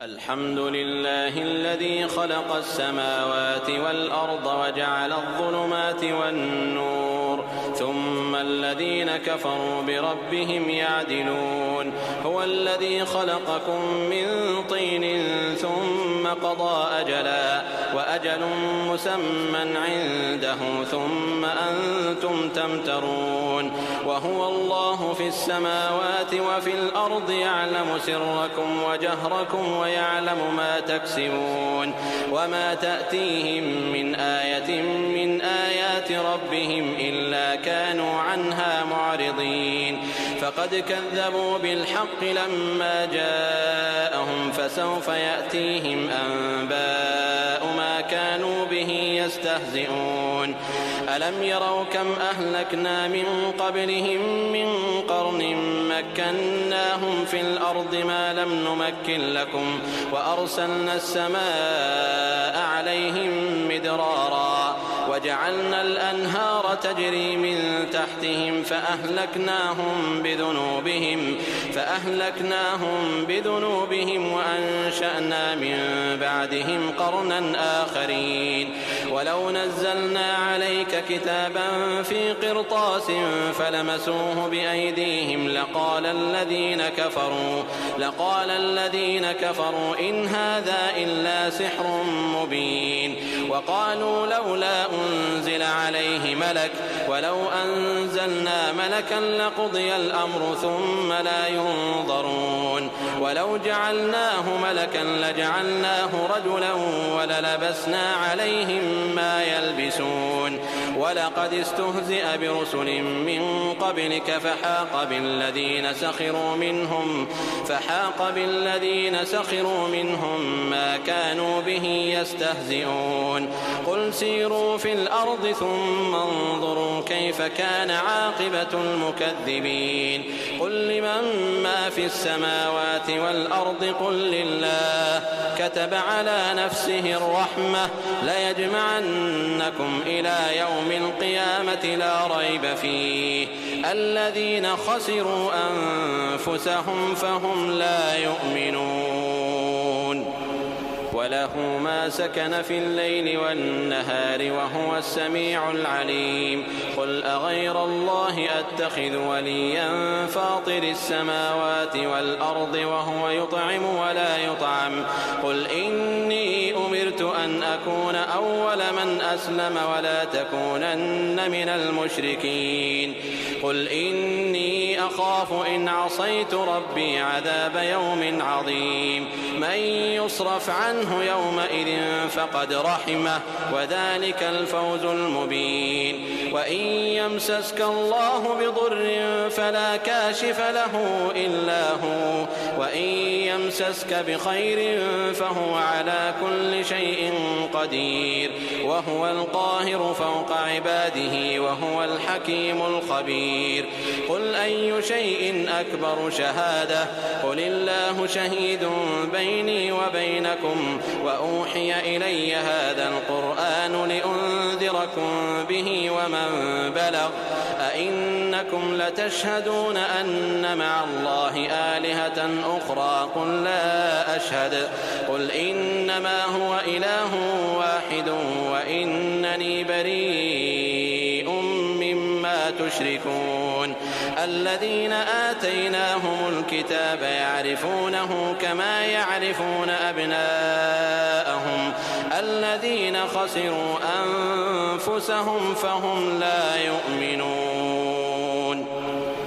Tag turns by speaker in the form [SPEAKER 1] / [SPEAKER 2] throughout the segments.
[SPEAKER 1] الحمد لله الذي خلق السماوات والأرض وجعل الظلمات والنور ثم الذين كفروا بربهم يعدلون. هو الذي خلقكم من طين ثم قضى أجلا وأجل مسمى عنده ثم أنتم تمترون. وهو الله في السماوات وفي الأرض يعلم سركم وجهركم ويعلم ما تكسبون. وما تأتيهم من آية من آيات ربهم إلا كانوا عنها معرضين. فقد كذبوا بالحق لما جاءهم فسوف يأتيهم أنباء ما كانوا به يستهزئون. ألم يروا كم أهلكنا من قبلهم من قرن مكناهم في الأرض ما لم نمكن لكم وأرسلنا السماء عليهم مدرارا وجعلنا الأنهار تجري من تحتهم فأهلكناهم بذنوبهم وأنشأنا من بعدهم قرنا آخرين. ولو نزلنا عليك كتابا في قرطاس فلمسوه بأيديهم لقال الذين كفروا إن هذا إلا سحر مبين. وقالوا لولا أنزل عليه ملك ولو أنزلنا ملكا لقضي الأمر ثم لا ينظرون. ولو جعلناه ملكا لجعلناه رجلا وللبسنا عليهم ما يلبسون. ولقد استهزئ برسل من قبلك فحاق بالذين سخروا منهم ما كانوا به يستهزئون. قل سيروا في الأرض ثم انظروا كيف كان عاقبة المكذبين. قل لمن ما في السماوات والأرض قل لله كتب على نفسه الرحمة ليجمعنكم إلى يوم القيامة لا ريب فيه. الذين خسروا أنفسهم فهم لا يؤمنون. وله ما سكن في الليل والنهار وهو السميع العليم. قل أغير الله أتخذ وليا فاطر السماوات والأرض وهو يطعم ولا يطعم. قل إني أمرت أن أكون أول من أسلم ولا تكونن من المشركين. قل إني أخاف إن عصيت ربي عذاب يوم عظيم. من يصرف عنه يومئذ فقد رحمه وذلك الفوز المبين. وإن يمسسك الله بضر فلا كاشف له إلا هو وإن يمسسك بخير فهو على كل شيء قدير وهو القاهر فوق عباده وهو الحكيم الخبير. قل أي شيء أكبر شهادة قل الله شهيد بيني وبينكم وأوحي إلي هذا القرآن لأنذركم به ومن بلغ. أئنكم لتشهدون أن مع الله آلهة أخرى قل لا أشهد. قل إنما هو إله واحد وإنني بريء مما تشركون. الذين آتيناهم الكتاب يعرفونه كما يعرفون أبناءهم الذين خسروا أنفسهم فهم لا يؤمنون.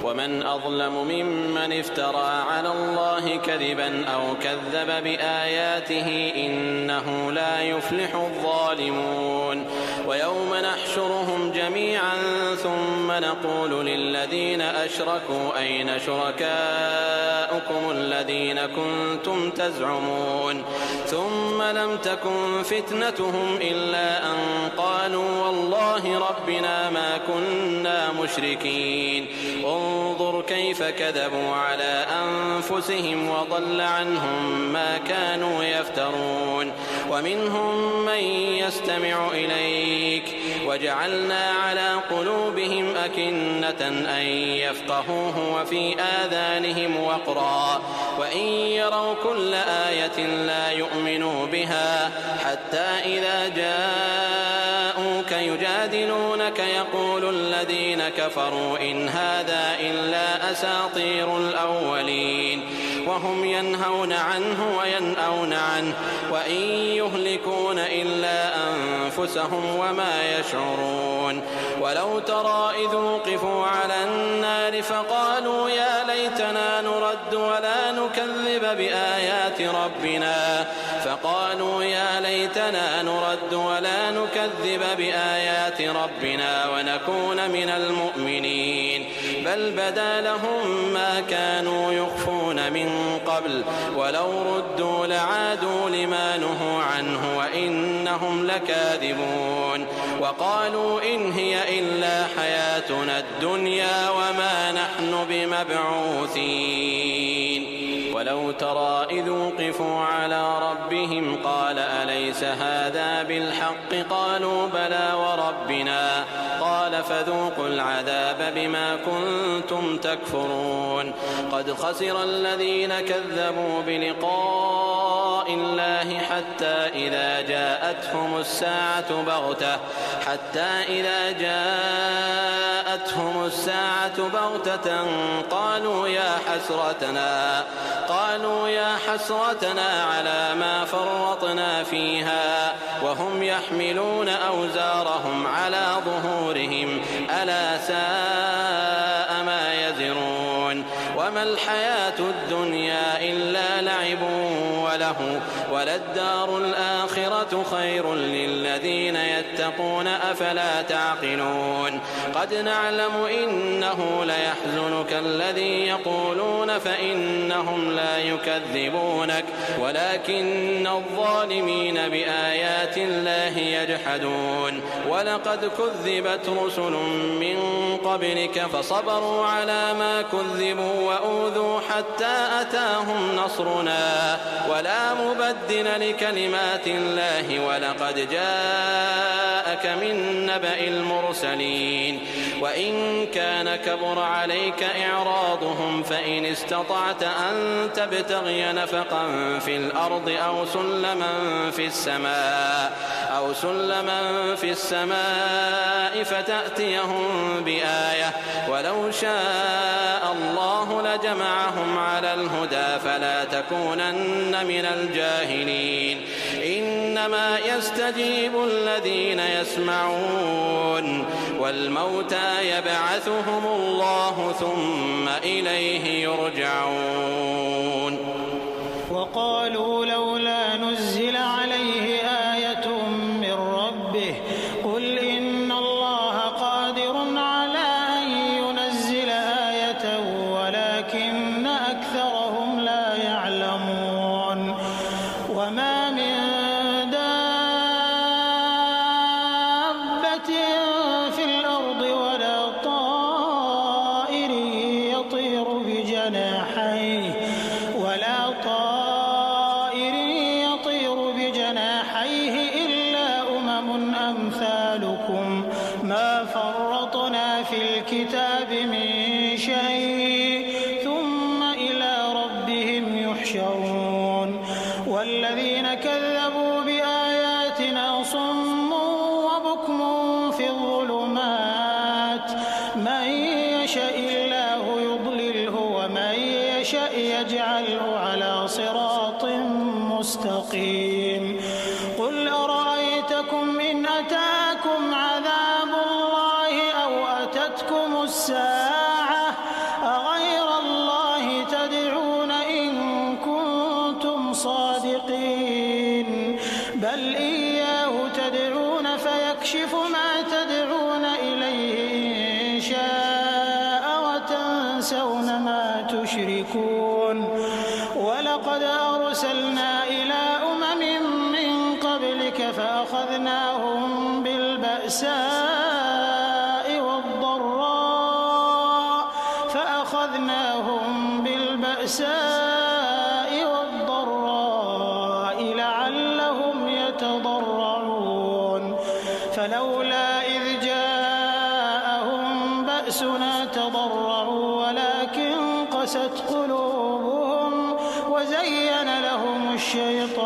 [SPEAKER 1] ومن أظلم ممن افترى على الله كذبا أو كذب بآياته إنه لا يفلح الظالمون. ويوم نحشرهم جميعا ثم نقول للذين أشركوا أين شركاؤكم الذين كنتم تزعمون ثم لم تكن فتنتهم إلا أن قالوا والله ربنا ما كنا مشركين. انظر انظر كيف كذبوا على أنفسهم وضل عنهم ما كانوا يفترون ومنهم من يستمع إليك وجعلنا على قلوبهم أكنة أن يفقهوه وفي آذانهم وقرا وإن يروا كل آية لا يؤمنوا بها حتى إذا جاءوك يجادلونك يقول الذين كفروا إن هذا إلا أساطير الأولين وهم ينهون عنه وينأون عنه وإن يهلكون إلا أنفسهم وما يشعرون ولو ترى إذ وقفوا على النار فقالوا يا ليتنا نرد ولا نكذب بآيات ربنا ونكون من المؤمنين بل بدا لهم ما كانوا يخفون من قبل ولو ردوا لعادوا لما نهوا عنه وإنهم لكاذبون وقالوا إن هي إلا حياتنا الدنيا وما نحن بمبعوثين ولو ترى إذ وقفوا على ربهم قال أليس هذا بالحق قالوا بلى وربنا قال فذوقوا العذاب بما كنتم تكفرون قد خسر الذين كذبوا بلقاء الله حتى إذا جاءتهم الساعة بغتة قالوا يا حسرتنا على ما فرطنا فيها وهم يحملون أوزارهم على ظهورهم ألا ساء ما يزرون وما الحياة الدنيا إلا لعب وله وللدار الآخرة خير للذين يتقون أفلا تعقلون قد نعلم إنه ليحزنك الذي يقولون فإنهم لا يكذبونك ولكن الظالمين بآيات الله يجحدون ولقد كذبت رسل من قبلك فصبروا على ما كذبوا وأوذوا حتى أتاهم نصرنا ولا مبدل لكلمات الله ولقد جاءك من نبأ المرسلين وإن كان كبر عليك إعراضهم فإن استطعت أن تبتغي نفقا في الأرض أو سلما في السماء فتأتيهم بآية ولو شاء الله لجمعهم على الهدى فلا تكونن من الجاهلين إنما يستجيب الذين يسمعون والموتى يبعثهم الله ثم إليه يرجعون
[SPEAKER 2] وقالوا لولا نزل عليه آية من ربه قل إن الله قادر على أن ينزل آية ولكن أكثرهم لا يعلمون وما من دابة في الأرض ولا طائر يطير بجناحيه إلا أمم أمثالكم ما فرطنا في الكتاب من شيء ثم إلى ربهم يحشرون والذين كذبوا بآياتنا صم وبكم في الظلمات من يشاء الله يضلله ومن يشاء يجعله على صراط مستقيم قل أرأيتكم إن أتاكم عذاب الله أو أتتكم الساعة أغير الله تدعون إن كنتم صادقين بل إياه تدعون فيكشف ما تدعون إليه إن شاء وتنسون ما تشركون ولقد أرسلنا إلى أمم من قبلك فأخذناهم بالبأساء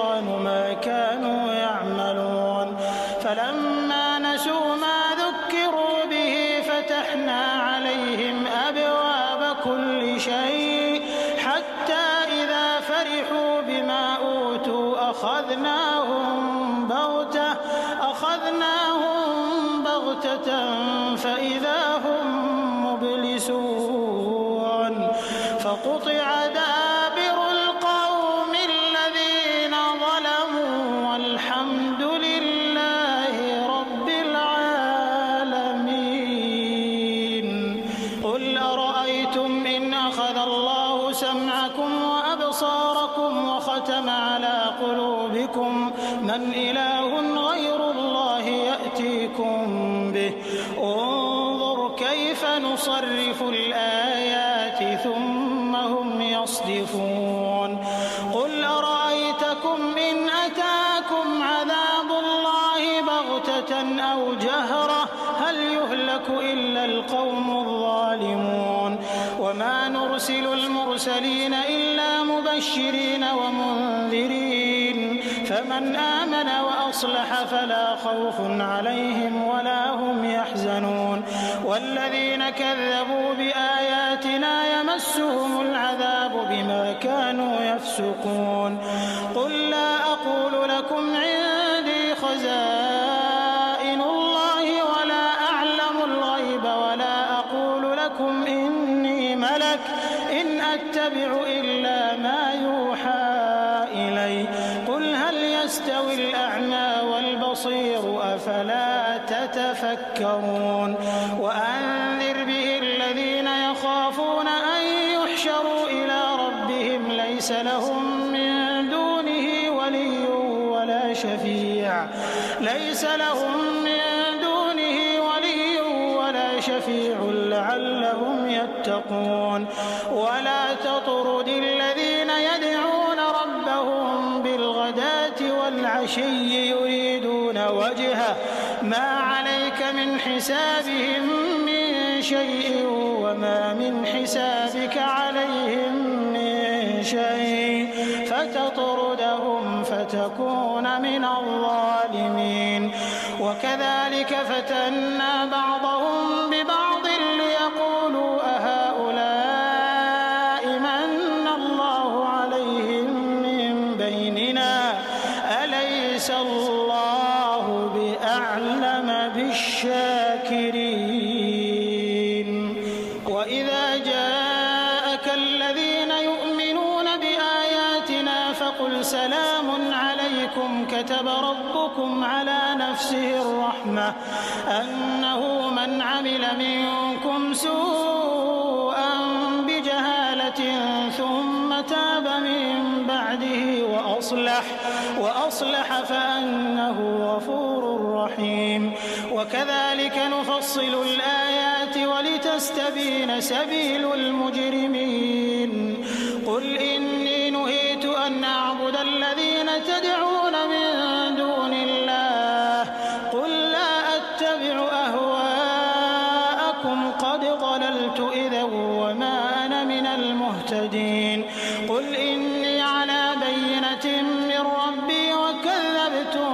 [SPEAKER 2] الشيطان ما كانوا يعملون فلما نسوا ما ذكروا به فتحنا عليهم أبواب كل شيء حتى إذا فرحوا بما أوتوا أخذناهم بغتة فإذا هم مبلسون فقطع دابر القوم الذين ظلموا والحمد لله رب العالمين. قل أرأيتم إن أخذ الله سمعكم وأبصاركم وختم على قلوبكم من إله غير الله يأتيكم به انظر كيف نصرف الآيات ثم هم يصدفون. قل أرأيتكم إن أتاكم عذاب الله بغتة أو جهرة هل يهلك إلا القوم الظالمون وما نرسل المرسلين إلا مبشرين ومنذرين فمن آمن وأصلح فلا خوف عليهم ولا هم يحزنون والذين كذبوا بآياتنا يمسهم العذاب بما كانوا يفسقون. قل لا أقول لكم عندي خزائن الله ولا أعلم الغيب ولا أقول لكم إني ملك إن أتبع إلا ما يوحى إلي قل هل يستوي الأعمى والبصير أفلا تتفكرون. وأنذر به الذين يخافون أن يحشروا إلى ربهم ليس لهم من دونه ولي ولا شفيع لعلهم يتقون. ولا تطرد الذين يدعون ربهم بالغداة والعشي يريدون وجهه ما عليك من حسابهم من شيء وما من حسابك عليهم من شيء فتطردهم فتكون من الظالمين. وكذلك فتنا بعضهم ببعض ليقولوا أهؤلاء من الله عليهم من بيننا أليس الله بأعلم بالشاكرين. وإذا جاءك الذين يؤمنون بآياتنا فقل سلام عليكم كتب ربكم على نفسه الرحمة أنه من عمل منكم سوءا بجهالة ثم تاب من بعده وأصلح فأنه غفور رحيم. وكذلك نفصل الآيات ولتستبين سبيل المجرمين. قل إني نهيت أن أعبد الذين تدعون من دون الله قل لا أتبع أهواءكم قد ضللت إذا وما أنا من المهتدين. قل إني على بينة من ربي وكذبتم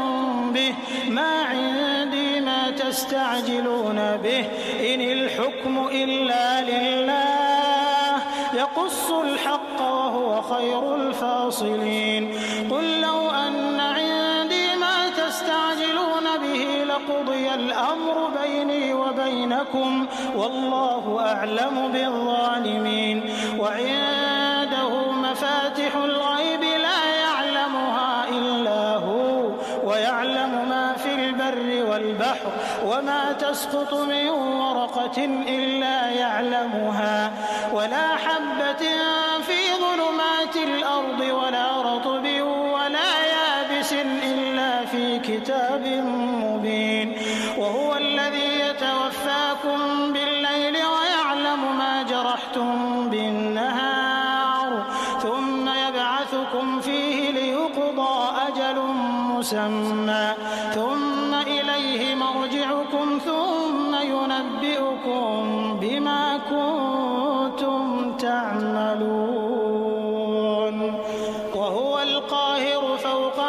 [SPEAKER 2] به ما عندي ما تستعجلون به إن الحكم إلا لله يقص الحق وهو خير الفاصلين. قل لو أن عندي ما تستعجلون به لقضي الأمر بيني وبينكم والله أعلم بالظالمين. وعنده مفاتح الغيب لا يعلمها إلا هو ويعلم ما في البر والبحر وما تسقط من ورقة إلا يعلمها ولا حبة في ظلمات الأرض ولا رطب ولا يابس إلا في كتاب مبين. وهو الذي يتوفاكم بالليل ويعلم ما جرحتم بالنهار ثم يبعثكم فيه ليقضى أجل مسمى ثم إليه مرجعكم ثم ينبئكم بما كنتم تعملون. وهو القاهر فوق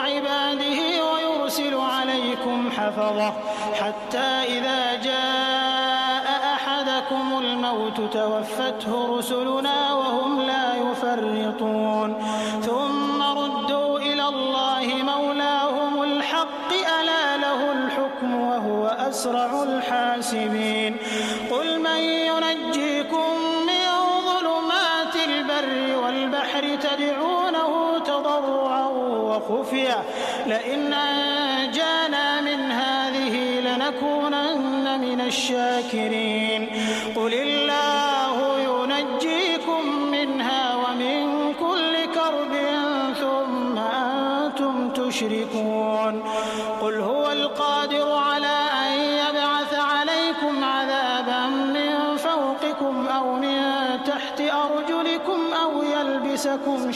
[SPEAKER 2] يرسل عليكم حفظة حتى إذا جاء أحدكم الموت توفته رسلنا وهم لا يفرطون ثم ردوا إلى الله مولاهم الحق ألا له الحكم وهو أسرع الحاسبين قل من ينجيكم من ظلمات البر والبحر تدعونه تضرعا وخفيا لئن أنجانا من هذه لنكونن من الشاكرين قل الله ينجيكم منها ومن كل كرب ثم أنتم تشركون قل هو القادر على أن يبعث عليكم عذابا من فوقكم أو من تحت أرجلكم أو يلبسكم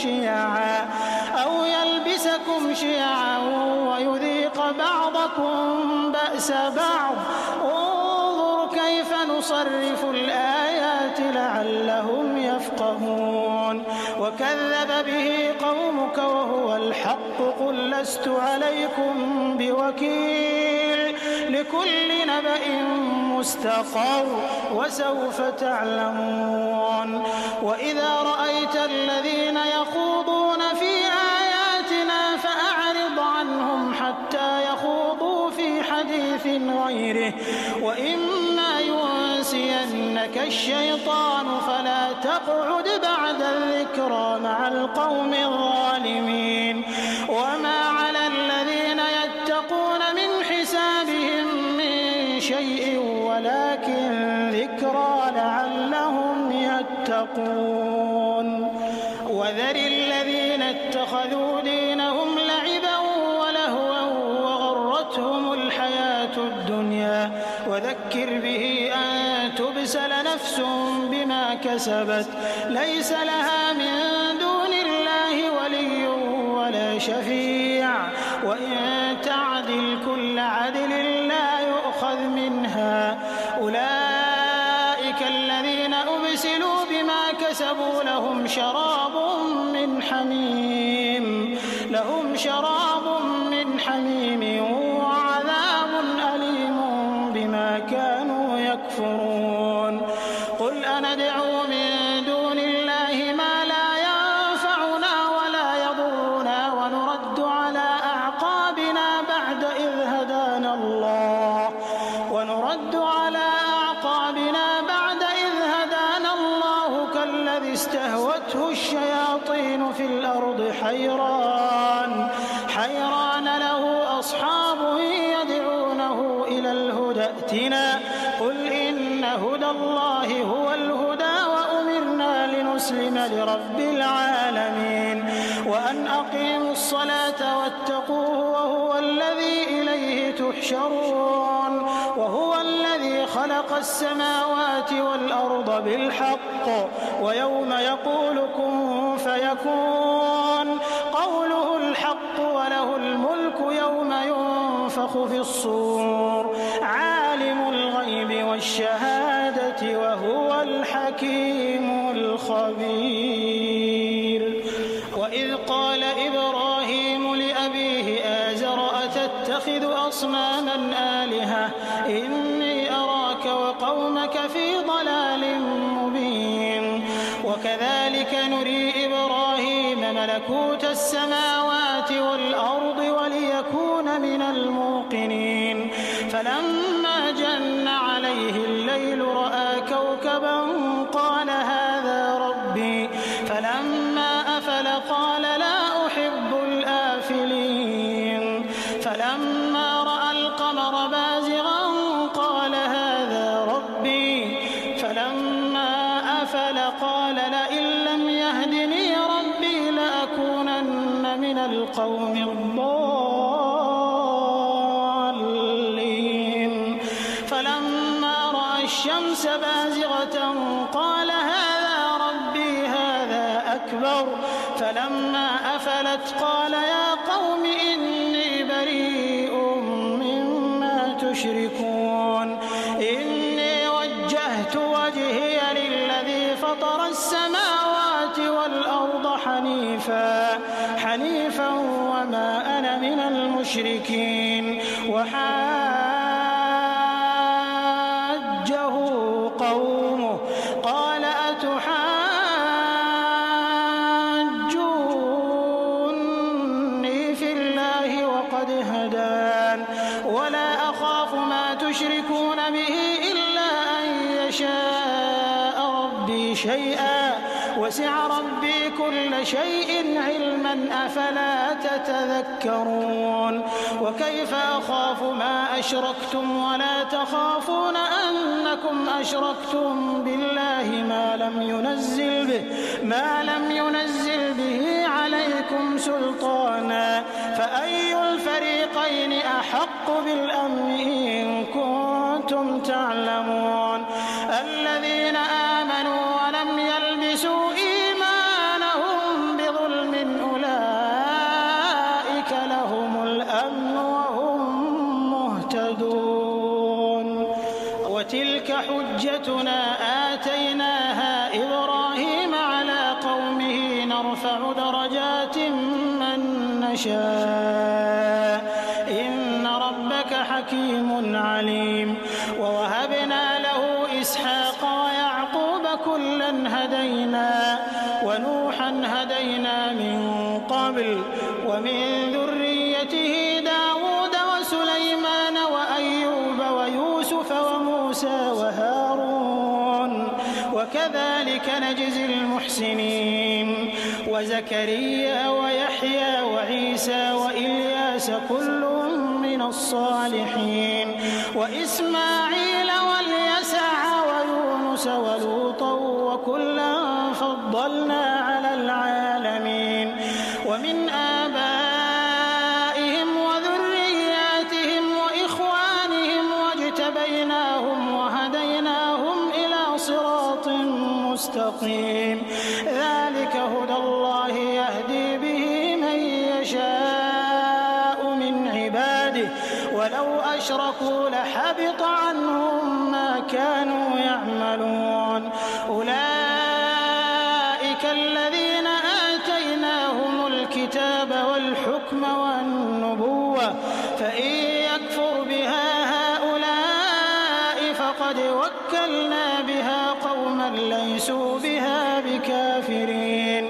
[SPEAKER 2] شيعا ويذيق بعضكم بأس بعض انظر كيف نصرف الآيات لعلهم يفقهون وكذب به قومك وهو الحق قل لست عليكم بوكيل لكل نبأ مستقر وسوف تعلمون وإذا رأيت الذين يخوضون في آياتنا فأعرض عنهم حتى يخوضوا في حديث غيره وإما ينسينك الشيطان فلا تقعد بعد الذكرى مع القوم الظالمين وما على الذين يتقون من حسابهم من شيء ولكن ذكرى لعلهم يتقون وذر الذين اتخذوا دينهم لعبا ولهوا وغرتهم الحياة الدنيا وذكر به أن تبسل نفس بما كسبت ليس لها من دون الله ولي ولا شفيع وإن تعدل كل عدل لا يؤخذ منها أولئك الذين أبسلوا بما كسبوا لهم شراب من حميم وعذاب أليم بما كانوا يكفرون قل أندعو من دون الله ما لا ينفعنا ولا يضرنا ونرد على أعقابنا بعد إذ هدانا الله كالذي استهوته الشياطين في الأرض حيران له أصحاب يدعونه إلى الهدى ائتنا قل إن هدى الله هو الهدى وأمرنا لنسلم لرب العالمين وأن أقيموا الصلاة واتقوه وهو الذي إليه تحشرون وهو الذي خلق السماوات والأرض بالحق ويوم يقول كن فيكون قوله الحق وله الملك يوم ينفخ في الصور عالم الغيب والشهادة وهو الحكيم الخبير وإذ قال إبراهيم لأبيه آزر أتتخذ أصناما آلهة إني أراك وقومك في ضلال مبين وكذلك نري إبراهيم ملكوت السماوات والأرض وليكون من الموقنين فلما جن عليه الليل رأى كوكبا قال هذا ربي فلما أفل قال لا أحب الآفلين فلما رأى القمر بازغا قال هذا ربي فلما أفل قال لئن لم يهدني ربي لأكونن من القوم الضالين فلما رأى الشمس بازغة قال هذا ربي هذا أكبر فلما أفلت قال يا قوم إني بريء مما تشركون إني وجهت وجهي للذي فطر السماوات والأرض حنيفا وما أنا من المشركين. وحاجه قومه قال أتحاجوني في الله وقد هدان ولا أخاف ما تشركون به إلا أن يشاء ربي شيئا وسع ربي كل شيء علما أفلا تتذكرون. وكيف أخاف ما أشركتم ولا تخافون أنكم أشركتم بالله ما لم ينزل به عليكم سلطانا فأي الفريقين أحق بالأمن إن كنتم تعلمون. الذين آمنوا ولم يلبسوا إيمانهم بظلم أولئك لهم الأمن وهم مهتدون. وتلك حجتنا آتيناها إبراهيم على قومه نرفع درجات من نشاء إن ربك حكيم عليم. ووهبنا له إسحاق ويعقوب كلا هدينا ونوحا هدينا من قبل ومن ذريته داود وسليمان وأيوب ويوسف وموسى وهارون وكذلك نجزي المحسنين. وزكريا ويحيى وعيسى وإلياس كل من الصالحين وإسماعيل واليسع ويونس ولوطا وكلا فضلنا على العالمين. ومن آبائهم وذرياتهم وإخوانهم واجتبيناهم وهديناهم إلى صراط مستقيم. ذلك هدى الله يهدي به من يشاء من عباده ولو أشركوا لحبط عنهم ما كانوا يعملون. أولئك الذين آتيناهم الكتاب والحكم والنبوة فإن يكفر بها هؤلاء فقد وكلنا بها قوما ليسوا بها بكافرين.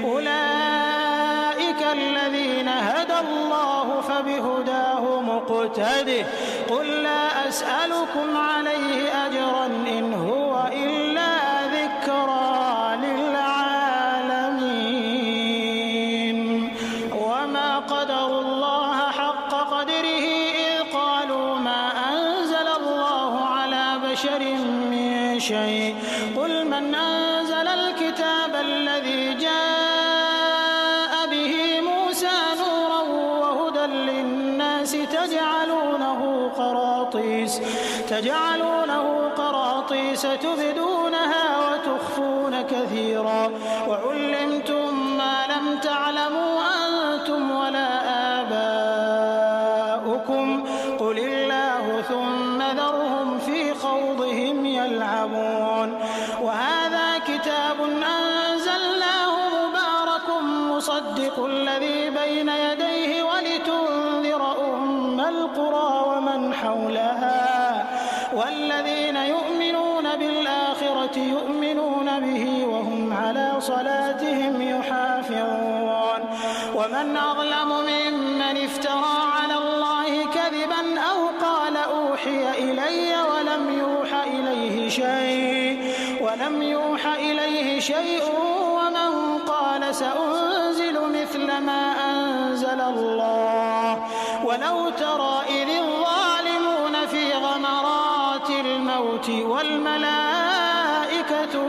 [SPEAKER 2] أولئك الذين هدى الله فبهداه مقتده قل لا أسألكم عليه أجرا إن هو إلا ذكرى للعالمين. وما قدروا الله حق قدره إذ قالوا ما أنزل الله على بشر من شيء قل من أنزل الكتاب الذي جاء به موسى نورا وهدى للناس تجعلونه قراطيس تبدونها وتخفون كثيرا وعلمتم ما لم تعلموا أنتم ولا آباؤكم قل الله ثم ذرهم في خوضهم يلعبون. وهذا كتاب أنزلناه مبارك مصدق الذي بين يديه ولتنذر أم القرى ومن حولها والذين يؤمنون بالآخرة يؤمنون به وهم على صلاتهم يحافظون. ومن أظلم ممن افترى على الله كذبا أو قال أوحي إلي ولم يوحى إليه شيء ومن قال سأنزل مثل ما أنزل الله. ولو ترى إذ الظالمون في غمرات الموت والملائكة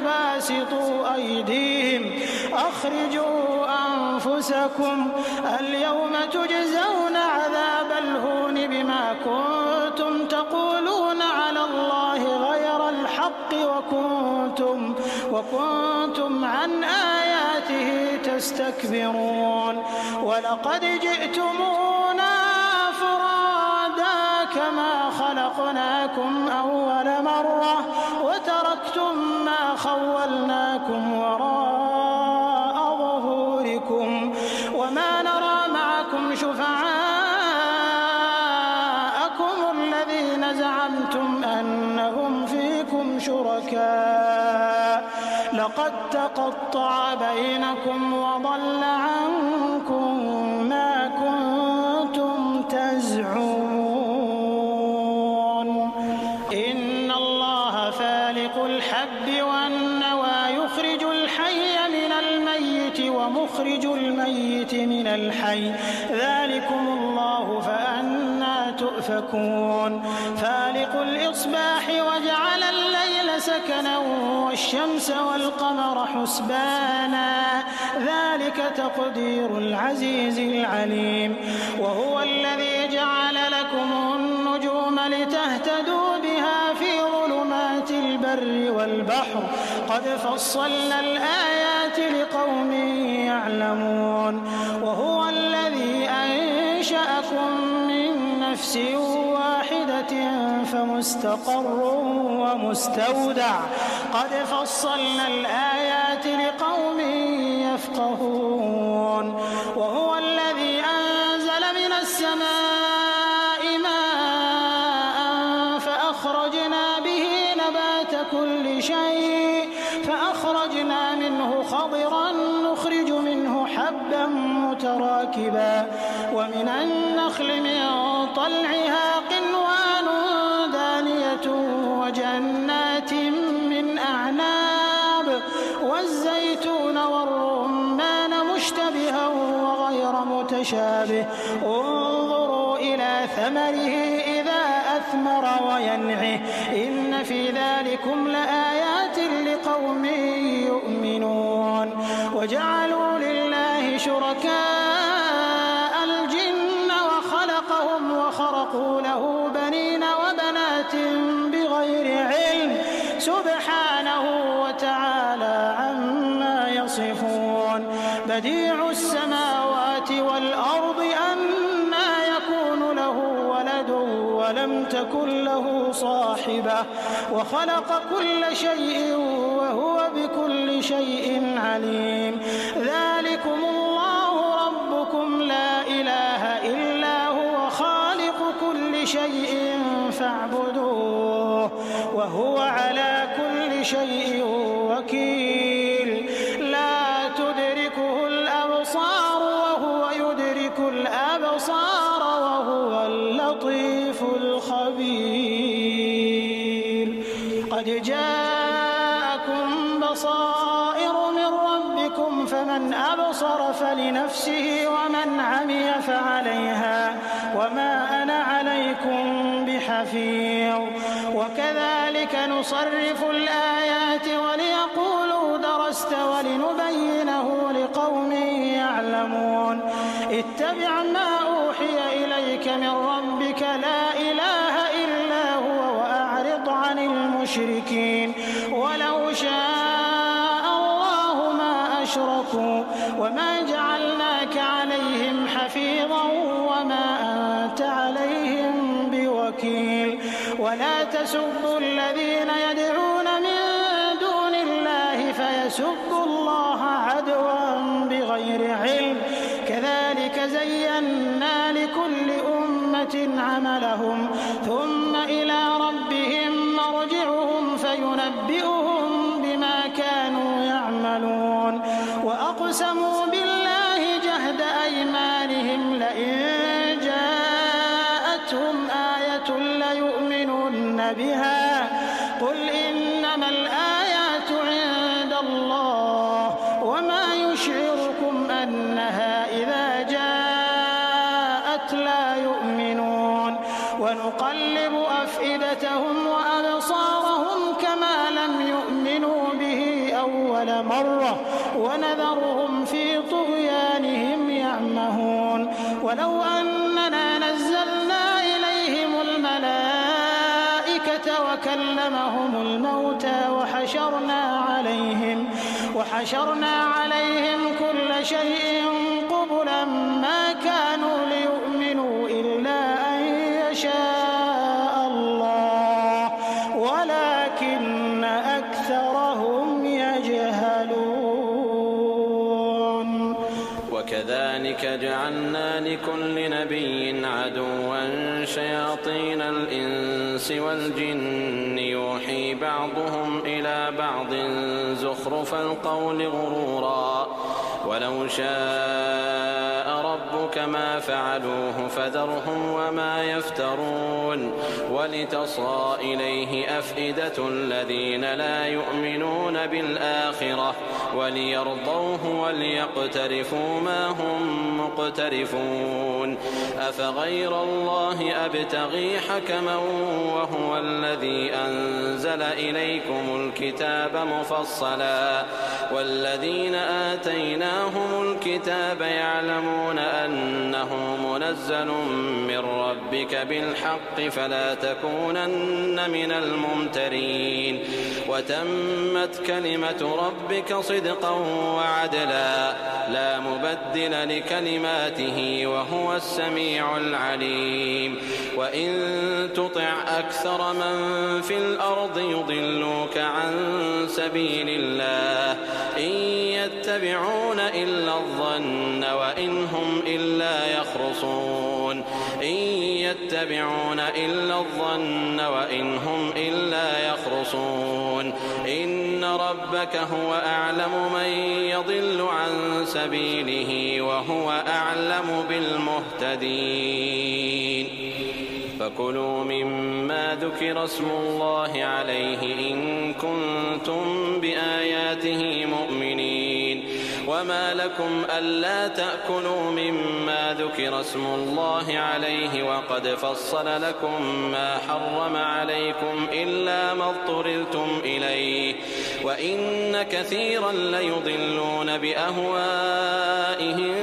[SPEAKER 2] باسطوا أيديهم أخرجوا أنفسكم اليوم تجزون عذاب الهون بما كنتم تقولون على الله غير الحق وكنتم عن آياته تستكبرون. ولقد جئتمونا فرادا كما خلقناكم أول مرة وتركتم ما خولناكم وراء ظهوركم وما نرى معكم شفعاءكم شركاء لقد تقطع بينكم وضل عنكم ما كنتم تزعمون إن الله فالق الحب والنوى يخرج الحي من الميت ومخرج الميت من الحي ذلكم الله فأنى تؤفكون فالق الإصباح وجعل الليل سكنا والشمس والقمر حسبانا ذلك تقدير العزيز العليم وهو الذي جعل لكم النجوم لتهتدوا بها في ظلمات البر والبحر قد فصلنا الآيات لقوم يعلمون وهو الذي أنشأكم من نفس واحدة فمستقر ومستودع قد فصلنا الآيات لقوم يفقهون وهو الذي أنزل من السماء ماء فأخرجنا به نبات كل شيء فأخرجنا منه خضرا نخرج منه حبا متراكبا ومن النخل من طلعها قنوان دانية وجنات من أعناب والزيتون والرمان مشتبها وغير متشابه انظروا إلى ثمره إذا أثمر وينعه إن في ذلكم لآيات لقوم يؤمنون وجعلوا لله شركاء الجن وخلقهم وخرقوا له بنين وبنات بغير علم سبحانه وتعالى عما يصفون بديع السماوات والأرض أنى يكون له ولد ولم تكن له صاحبة وخلق كل شيء وهو بكل شيء عليم ذلكم الله ربكم لا إله إلا هو خالق كل شيء فاعبدوه وهو على كل شيء وكيل لا تدركه الأبصار وهو يدرك الأبصار وهو اللطيف الخبير قد جاءكم بصائر من ربكم فمن أبصر فلنفسه ومن عمي فعليها وما أنا عليكم بحفيظ وكذلك نصرف الآيات وليقولوا درست ولنبينه لقوم يعلمون اتبع ما أوحي إليك من ربك لا إله إلا هو وأعرض عن المشركين ولو شاء الله ما أشركوا وما جعلناك عليهم حفيظا وما أنت عليهم بوكيل ولا تسبوا الذين يدعون من دون الله فيسبوا الله عدوا بغير علم كذلك زينا لكل أمة عملهم ثم إلى ربهم مرجعهم فينبئهم بما كانوا يعملون وأقسموا بالله جهد أيمانهم لئن جاءتهم آية ليؤمنن بها قل إنما الآيات عند الله وما يشعركم أنها إذا جاءت لا يؤمنون ونقلب أفئدتهم وأبصارهم كما لم يؤمنوا به أول مرة ونذرهم في طغيانهم يعمهون ولو أننا نزلنا إليهم الملائكة وكلمهم الموتى وحشرنا عليهم كل شيء قبلا ما كانوا ليؤمنوا إلا أن يشاء الله ولكن أكثرهم يجهلون
[SPEAKER 1] وكذلك جعلنا لكل نبي عدوا شياطين الإنس والجن يوحي بعضهم إلى بعض زخرف القول غرورا ولو شاء ربك ما فعلوه فذرهم وما يفترون ولتصغى إليه أفئدة الذين لا يؤمنون بالآخرة وليرضوه وليقترفوا ما هم مقترفون أفغير الله أبتغي حكما وهو الذي أنزل إليكم الكتاب مفصلا والذين آتيناهم الكتاب يعلمون أنه منزل من ربك بالحق فلا تكونن من الممترين وتمت كلمة ربك صدقا وعدلا لا مبدل لكلماته وهو السميع العليم وإن تطع أكثر من في الأرض يضلوك عن سبيل الله إن يتبعون إلا الظن وإن هم إلا يخرصون إن يتبعون إلا الظن وإن هم إلا يخرصون إن ربك هو أعلم من يضل عن سبيله وهو أعلم بالمهتدين فكلوا مما ذكر اسم الله عليه إن كنتم بآياته مؤمنين وما لكم ألا تأكلوا مما ذكر اسم الله عليه وقد فصل لكم ما حرم عليكم إلا ما اضطررتم إليه وإن كثيرا ليضلون بأهوائهم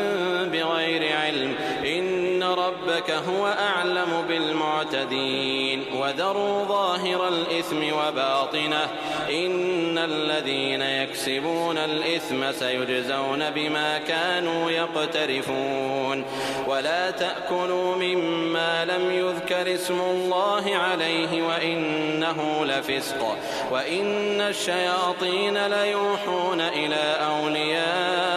[SPEAKER 1] بغير علم إن ربك هو أعلم بالمعتدين وذروا ظاهر الإثم وباطنه إن الذين يكسبون الإثم سيجزون بما كانوا يقترفون ولا تأكلوا مما لم يذكر اسم الله عليه وإنه لفسق وإن الشياطين ليوحون إلى أوليائهم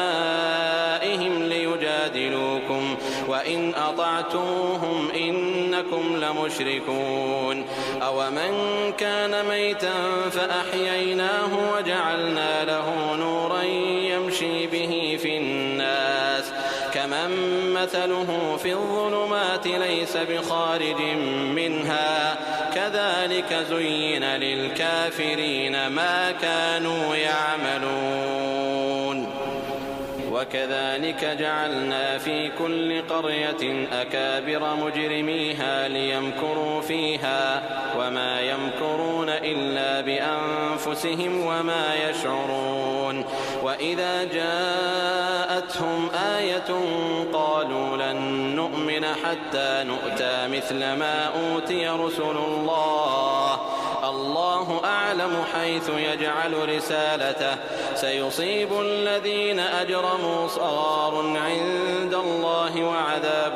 [SPEAKER 1] ليجادلوكم وإن أطعتموهم إنكم لمشركون أومن كان ميتا فأحييناه وجعلنا له نورا يمشي به في الناس كمن مثله في الظلمات ليس بخارج منها كذلك زين للكافرين ما كانوا يعملون وكذلك جعلنا في كل قرية أكابر مجرميها ليمكروا فيها وما يمكرون إلا بأنفسهم وما يشعرون وإذا جاءتهم آية قالوا لن نؤمن حتى نؤتى مثل ما أوتي رسل الله الله أعلم حيث يجعل رسالته سيصيب الذين أجرموا صغار عند الله وعذاب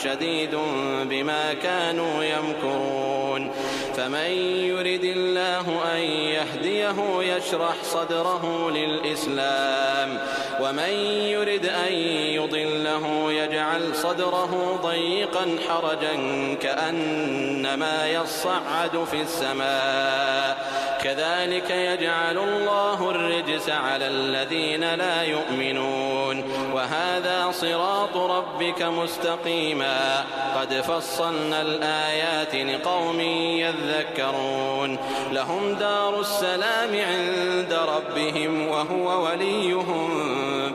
[SPEAKER 1] شديد بما كانوا يمكرون فمن يرد الله أن يهديه يشرح صدره للإسلام ومن يرد أن يضله يجعل صدره ضيقا حرجا كأنما يصعد في السماء كذلك يجعل الله الرجس على الذين لا يؤمنون وهذا صراط ربك مستقيما قد فصلنا الآيات لقوم يذكرون لهم دار السلام عند ربهم وهو وليهم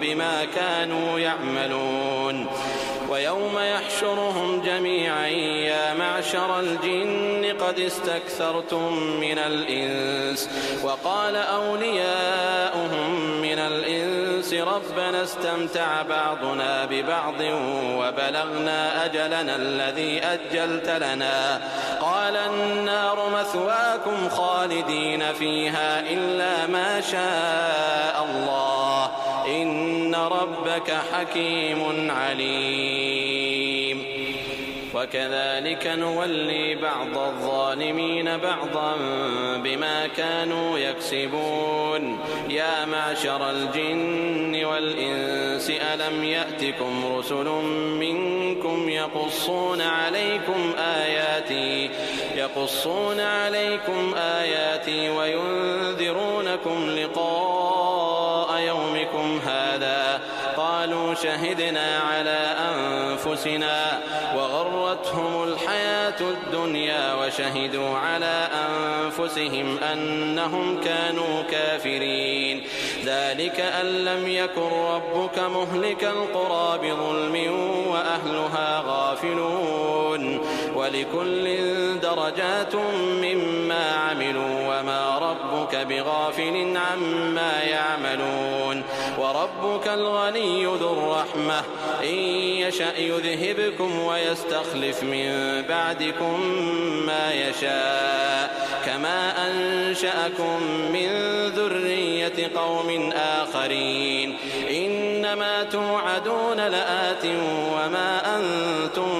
[SPEAKER 1] بما كانوا يعملون ويوم يحشرهم جميعا يا معشر الجن قد استكثرتم من الإنس وقال أولياؤهم من الإنس ربنا استمتع بعضنا ببعض وبلغنا أجلنا الذي أجلت لنا قال النار مثواكم خالدين فيها إلا ما شاء الله إن ربك حكيم عليم وكذلك نولي بعض الظالمين بعضا بما كانوا يكسبون يا معشر الجن والإنس ألم يأتكم رسل منكم يقصون عليكم آياتي وينذرونكم لقاء يومكم هذا قالوا شهدنا على أنفسنا وغرتهم الحياة الدنيا وشهدوا على أنفسهم أنهم كانوا كافرين ذلك أن لم يكن ربك مهلك القرى بظلم وأهلها غافلون ولكل درجات مما عملوا وما ربك بغافل عما يعملون وربك الغني ذو الرحمة إن يشأ يذهبكم ويستخلف من بعدكم ما يشاء كما أنشأكم من ذرية قوم آخرين إنما توعدون لآت وما أنتم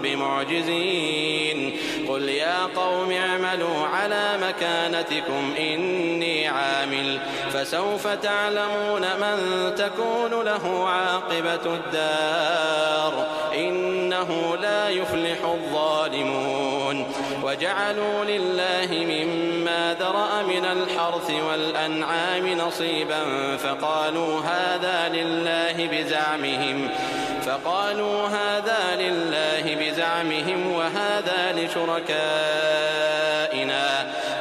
[SPEAKER 1] بمعجزين قل يا قوم اعملوا على مكانتكم إني عامل فسوف تعلمون من تكون له عاقبة الدار إنه لا يفلح الظالمون وجعلوا لله مما ذرأ من الحرث والأنعام نصيبا فقالوا هذا لله بزعمهم وهذا لشركائنا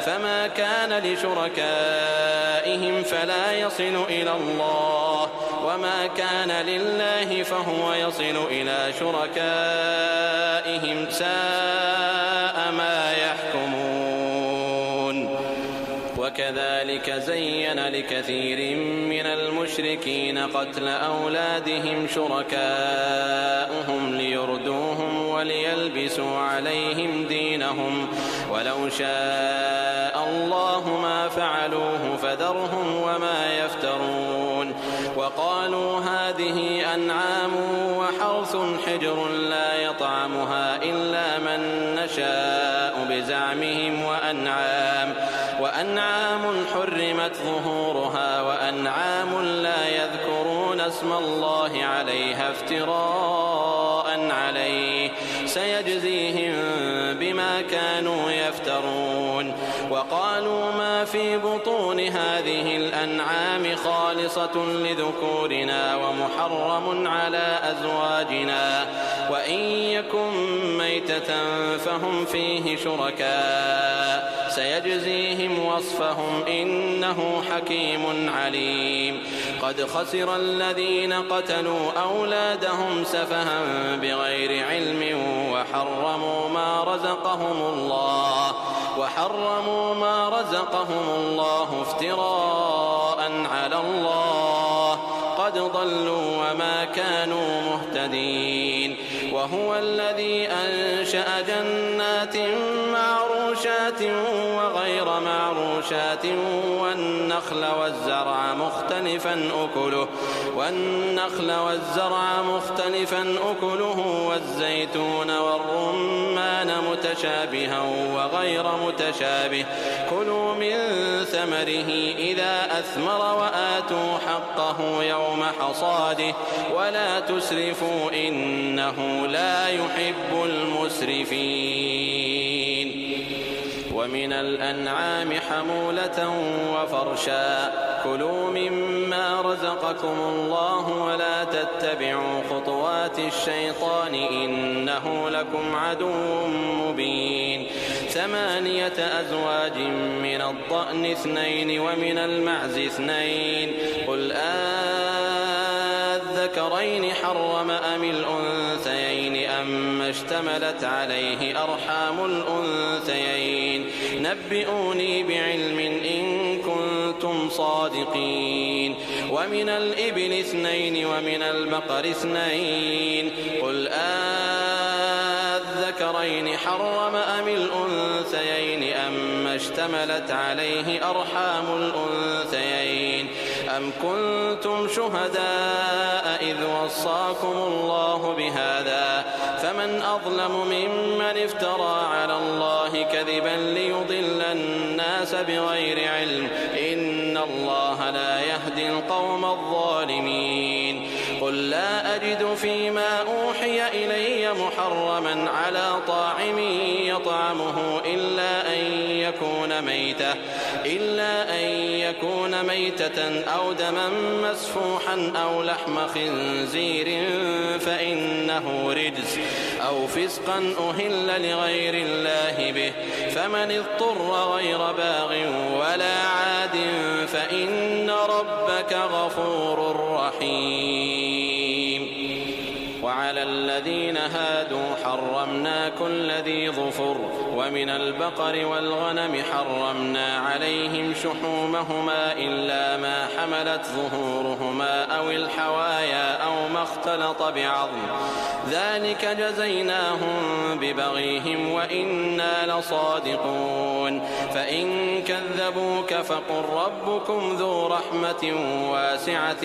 [SPEAKER 1] فما كان لشركائهم فلا يصل إلى الله وما كان لله فهو يصل إلى شركائهم ساء ما يحكمون وكذلك زين لكثير من المشركين قتل أولادهم شركاؤهم ليردوهم وليلبسوا عليهم دينهم ولو شاء الله ما فعلوه فذرهم وما يفترون وقالوا هذه أنعام وحرث حجر لا يطعمها إلا من نشاء بزعمهم وأنعام حرمت ظهورها وأنعام لا يذكرون اسم الله عليها افتراء عليه سيجزيهم بما كانوا يفترون وقالوا ما في بطون هذه الأنعام خالصة لذكورنا ومحرم على أزواجنا وإن يكن ميتة فهم فيه شركاء سيجزيهم وصفهم إنه حكيم عليم قد خسر الذين قتلوا أولادهم سفها بغير علم وحرموا ما رزقهم الله افتراء على الله قد ضلوا وما كانوا مهتدين وهو الذي أنشأ جنات معروشات وغير معروشات والنخل والزرع مختلفا أكله والزيتون والرمان متشابها وغير متشابه كلوا من ثمره إذا أثمر وآتوا حقه يوم حصاده ولا تسرفوا إنه لا يحب المسرفين ومن الأنعام حمولة وفرشا كلوا مما رزقكم الله ولا تتبعوا خطوات الشيطان إنه لكم عدو مبين 8 أزواج من الضأن 2 ومن المعز 2 قل الذكرين حرم أم الأنثيين أما اشتملت عليه أرحام الأنثيين نبئوني بعلم إن كنتم صادقين ومن الإبل 2 ومن البقر 2 قل الذكرين حرم أم الأنثيين أما اشتملت عليه أرحام الأنثيين أم كنتم شهداء إذ وصاكم الله بهذا فمن أظلم ممن افترى على الله كذبا ليضل الناس بغير علم إن الله لا يهدي القوم الظالمين قل لا أجد فيما أوحي إلي محرما على طاعم يطعمه إلا أن يكون ميتة أو دما مسفوحا أو لحم خنزير فإنه رجس أو فسقا أهل لغير الله به فمن اضطر غير باغ ولا عاد فإن ربك غفور رحيم وعلى الذين هادوا حرمنا كل ذي ظفر ومن البقر والغنم حرمنا عليهم شحومهما إلا ما حملت ظهورهما أو الحوايا أو ما اختلط بعظم ذلك جزيناهم ببغيهم وإنا لصادقون فإن كذبوك فقل ربكم ذو رحمة واسعة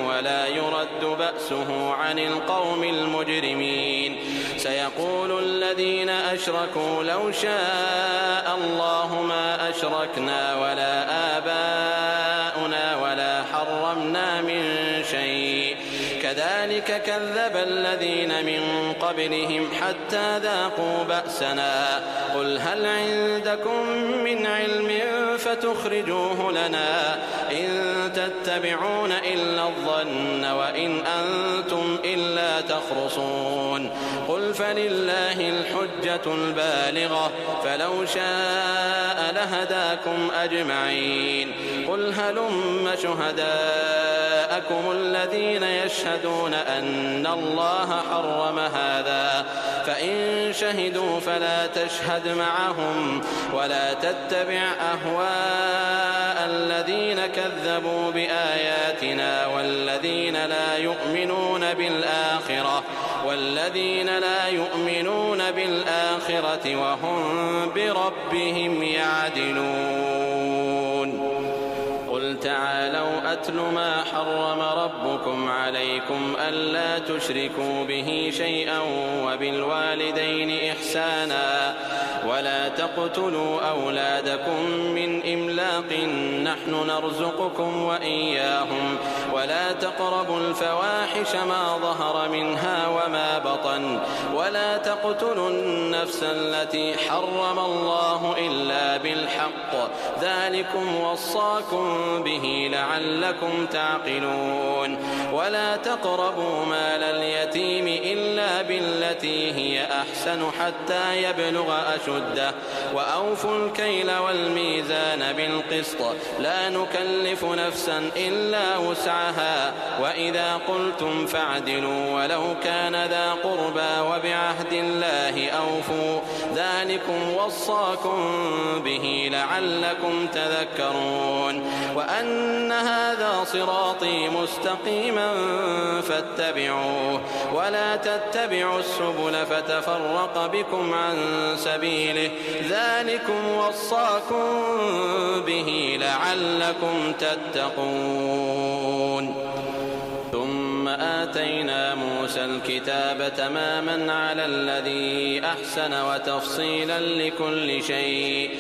[SPEAKER 1] ولا يرد بأسه عن القوم المجرمين سيقول الذين أشركوا لو شاء الله ما أشركنا ولا آباؤنا ولا حرمنا من شيء كذلك كذب الذين من قبلهم حتى ذاقوا بأسنا قل هل عندكم من علم فتخرجوه لنا إن تتبعون إلا الظن وإن أنتم إلا تخرصون قل فلله الحجة البالغة فلو شاء لهداكم أجمعين قل هلم شهداءكم الذين يشهدون أن الله حرم هذا فإن شهدوا فلا تشهد معهم ولا تتبع أهواء الذين كذبوا بآياتنا والذين لا يؤمنون بالآخرة وهم بربهم يعدلون قل تعالوا أتل ما حرم ربكم عليكم ألا تشركوا به شيئا وبالوالدين إحسانا ولا تقتلوا أولادكم من إملاق نحن نرزقكم وإياهم ولا تقربوا الفواحش ما ظهر منها وما بطن ولا تقتلوا النفس التي حرم الله إلا بالحق ذلكم وصاكم به لعلكم تعقلون ولا تقربوا مال اليتيم إلا بالتي هي أحسن حتى يبلغ أشده وأوفوا الكيل والميزان بالقسط لا نكلف نفسا إلا وسعها وإذا قلتم فاعدلوا ولو كان ذا قربى وبعهد الله أوفوا ذلكم وصاكم به لعلكم تذكرون وأن هذا صراطي مستقيما فاتبعوه ولا تتبعوا السبل فتفرق بكم عن سبيله ذلكم وصاكم به لعلكم تتقون ثم آتينا موسى الكتاب تماما على الذي أحسن وتفصيلا لكل شيء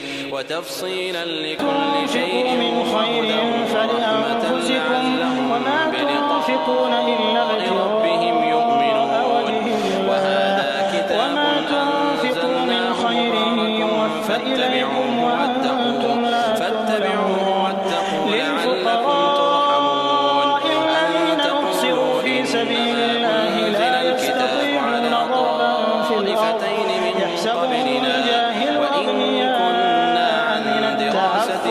[SPEAKER 2] من خير فلأنفسكم وما تنفقون إلا ابتغاء وجه الله وما تنفقوا من خير يوفى إليكم وأنتم لا تظلمون للفقراء الذين أحصروا في سبيل الله لا يستطيعون ضربا في الأرض يحسبهم الجاهل أغنياء من التعفف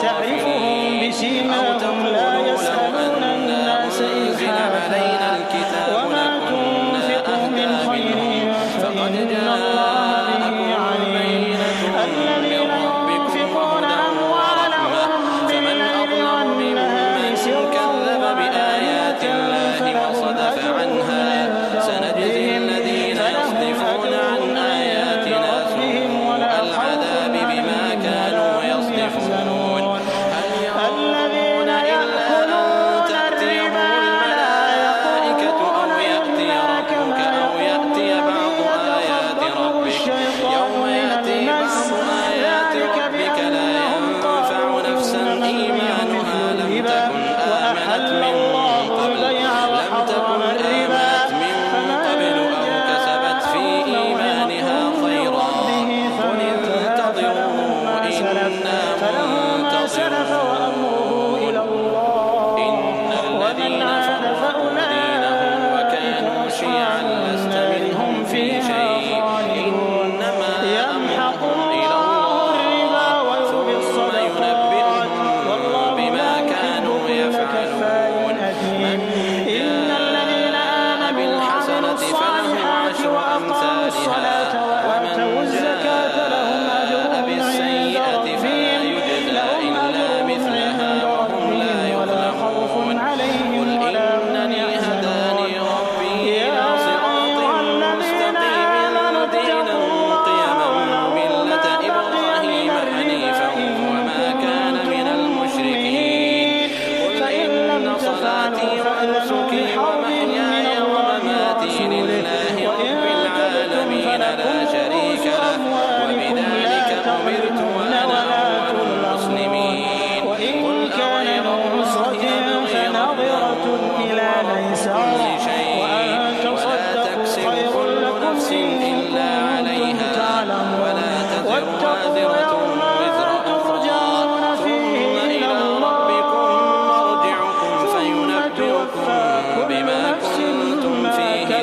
[SPEAKER 2] تعرفهم بسيماهم لا يسألون الناس إلحافا وما تنفقوا من خير فإن الله به عليم الذين ينفقون أموالهم بالليل والنهار سرا وعلانية فلهم أجرهم عند ربهم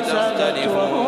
[SPEAKER 2] سادت وهو